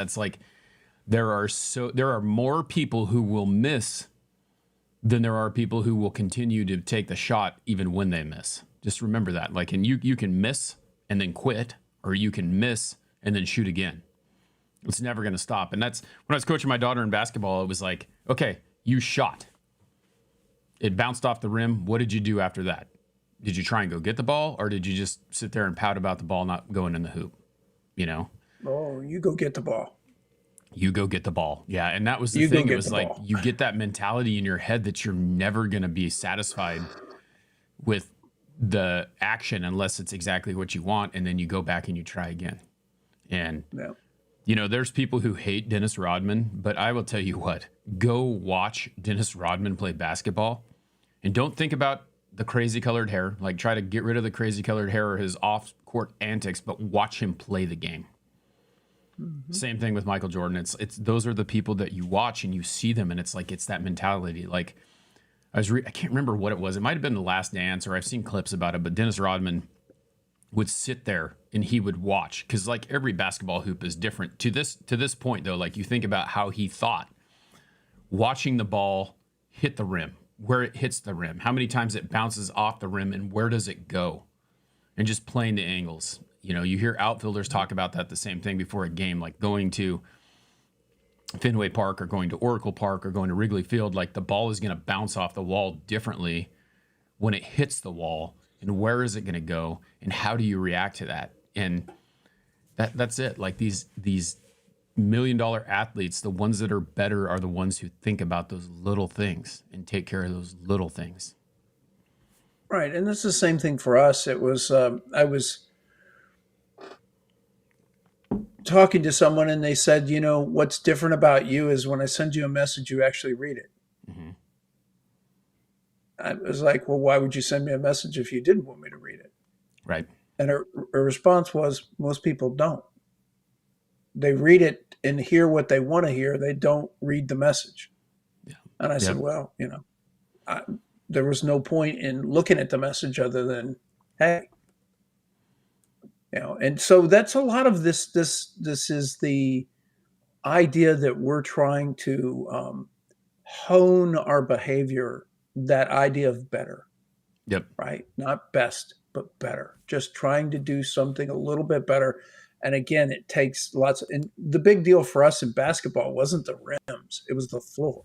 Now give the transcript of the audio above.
That's like there are more people who will miss than there are people who will continue to take the shot even when they miss. Just remember that. Like, and you can miss and then quit, or you can miss and then shoot again. It's never going to stop. And that's when I was coaching my daughter in basketball, it was like, okay, you shot. It bounced off the rim. What did you do after that? Did you try and go get the ball, or did you just sit there and pout about the ball not going in the hoop? You know? Oh, you go get the ball. You go get the ball. Yeah. And that was the You go thing. It get was the like ball. you get that mentality in your head that you're never going to be satisfied with the action unless it's exactly what you want. And then you go back and you try again. And, Yeah. you know, there's people who hate Dennis Rodman, but I will tell you what, go watch Dennis Rodman play basketball and don't think about the crazy colored hair. Like, try to get rid of the crazy colored hair or his off court antics, but watch him play the game. Mm-hmm. Same thing with Michael Jordan. It's those are the people that you watch and you see them, and it's like it's that mentality. Like I can't remember what it was. It might have been The Last Dance, or I've seen clips about it. But Dennis Rodman would sit there and he would watch, because like every basketball hoop is different. To this point though, like you think about how he thought, watching the ball hit the rim, where it hits the rim, how many times it bounces off the rim, and where does it go, and just playing the angles. You know, you hear outfielders talk about that, the same thing before a game, like going to Fenway Park or going to Oracle Park or going to Wrigley Field. Like the ball is going to bounce off the wall differently when it hits the wall, and where is it going to go, and how do you react to that? And that's it. Like these $1 million athletes, the ones that are better are the ones who think about those little things and take care of those little things. Right. And it's the same thing for us. It was, I was talking to someone and they said, you know, what's different about you is when I send you a message, you actually read it. Mm-hmm. I was like, well, why would you send me a message if you didn't want me to read it? Right. And her response was, most people don't. They read it and hear what they want to hear. They don't read the message. Yeah. And I said, Yep. well, you know, there was no point in looking at the message other than, hey, you know. And so that's a lot of this. This is the idea that we're trying to hone our behavior. That idea of better, Yep. right? Not best, but better. Just trying to do something a little bit better. And again, it takes lots. And the big deal for us in basketball wasn't the rims; it was the floor.